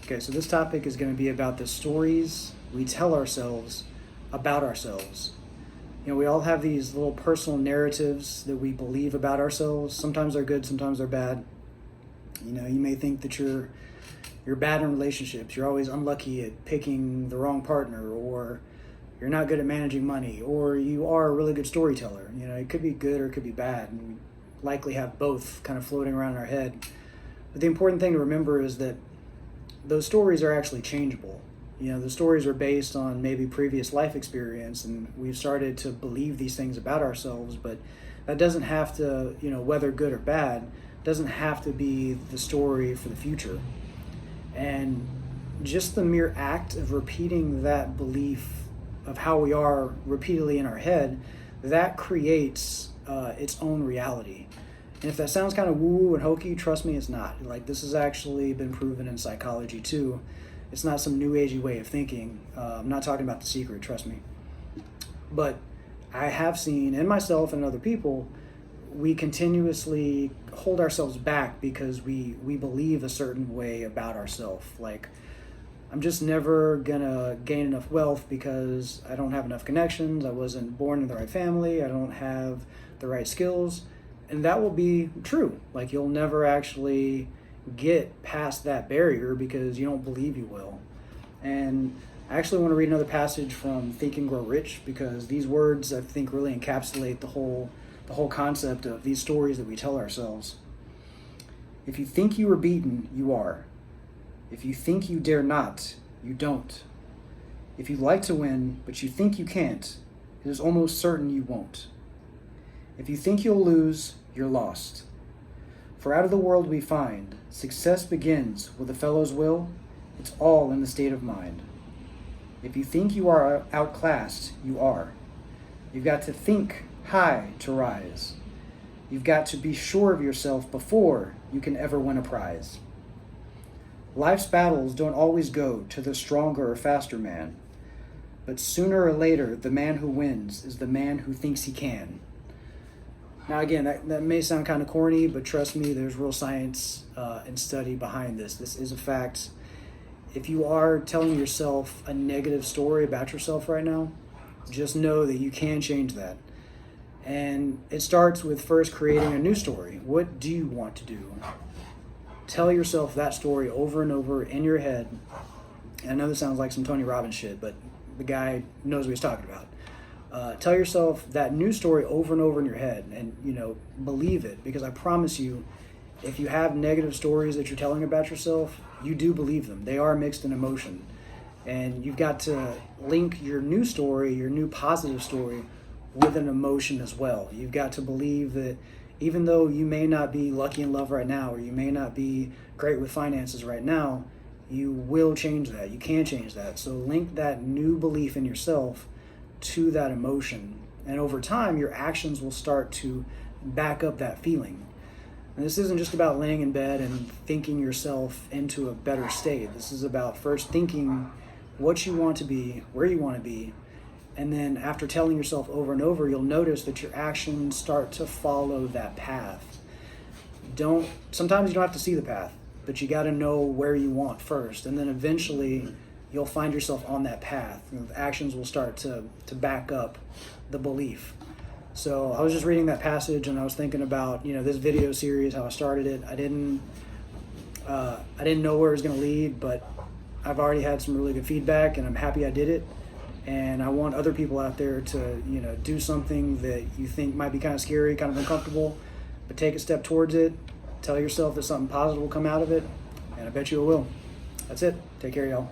Okay, so this topic is going to be about the stories we tell ourselves about ourselves. You know, we all have these little personal narratives that we believe about ourselves. Sometimes they're good, sometimes they're bad. You know, you may think that you're bad in relationships. You're always unlucky at picking the wrong partner, or you're not good at managing money, or you are a really good storyteller. You know, it could be good or it could be bad, and we likely have both kind of floating around in our head. But the important thing to remember is that those stories are actually changeable. You know, the stories are based on maybe previous life experience, and we've started to believe these things about ourselves, but that doesn't have to, you know, whether good or bad, doesn't have to be the story for the future. And just the mere act of repeating that belief of how we are repeatedly in our head, that creates its own reality. And if that sounds kind of woo-woo and hokey, trust me, it's not. Like, this has actually been proven in psychology too. It's not some new agey way of thinking. I'm not talking about The Secret, trust me. But I have seen, in myself and other people, we continuously hold ourselves back because we believe a certain way about ourselves. Like, I'm just never gonna gain enough wealth because I don't have enough connections, I wasn't born in the right family, I don't have the right skills. And that will be true. Like, you'll never actually get past that barrier because you don't believe you will. And I actually want to read another passage from Think and Grow Rich, because these words, I think, really encapsulate the whole concept of these stories that we tell ourselves. If you think you are beaten, you are. If you think you dare not, you don't. If you like to win, but you think you can't, it is almost certain you won't. If you think you'll lose, you're lost. For out of the world we find, success begins with a fellow's will. It's all in the state of mind. If you think you are outclassed, you are. You've got to think high to rise. You've got to be sure of yourself before you can ever win a prize. Life's battles don't always go to the stronger or faster man, but sooner or later, the man who wins is the man who thinks he can. Now, again, that may sound kind of corny, but trust me, there's real science and study behind this. This is a fact. If you are telling yourself a negative story about yourself right now, just know that you can change that. And it starts with first creating a new story. What do you want to do? Tell yourself that story over and over in your head. And I know this sounds like some Tony Robbins shit, but the guy knows what he's talking about. Tell yourself that new story over and over in your head, and, you know, believe it, because I promise you, if you have negative stories that you're telling about yourself, you do believe them. They are mixed in emotion. And you've got to link your new story, your new positive story, with an emotion as well. You've got to believe that even though you may not be lucky in love right now, or you may not be great with finances right now, you will change that. You can change that. So link that new belief in yourself to that emotion. And over time, your actions will start to back up that feeling. And this isn't just about laying in bed and thinking yourself into a better state. This is about first thinking what you want to be, where you want to be, and then after telling yourself over and over, you'll notice that your actions start to follow that path. Sometimes you don't have to see the path, but you got to know where you want first, and then eventually you'll find yourself on that path. And the actions will start to back up the belief. So I was just reading that passage, and I was thinking about, you know, this video series, how I started it. I didn't know where it was going to lead, but I've already had some really good feedback, and I'm happy I did it. And I want other people out there to, you know, do something that you think might be kind of scary, kind of uncomfortable, but take a step towards it. Tell yourself that something positive will come out of it, and I bet you it will. That's it. Take care, y'all.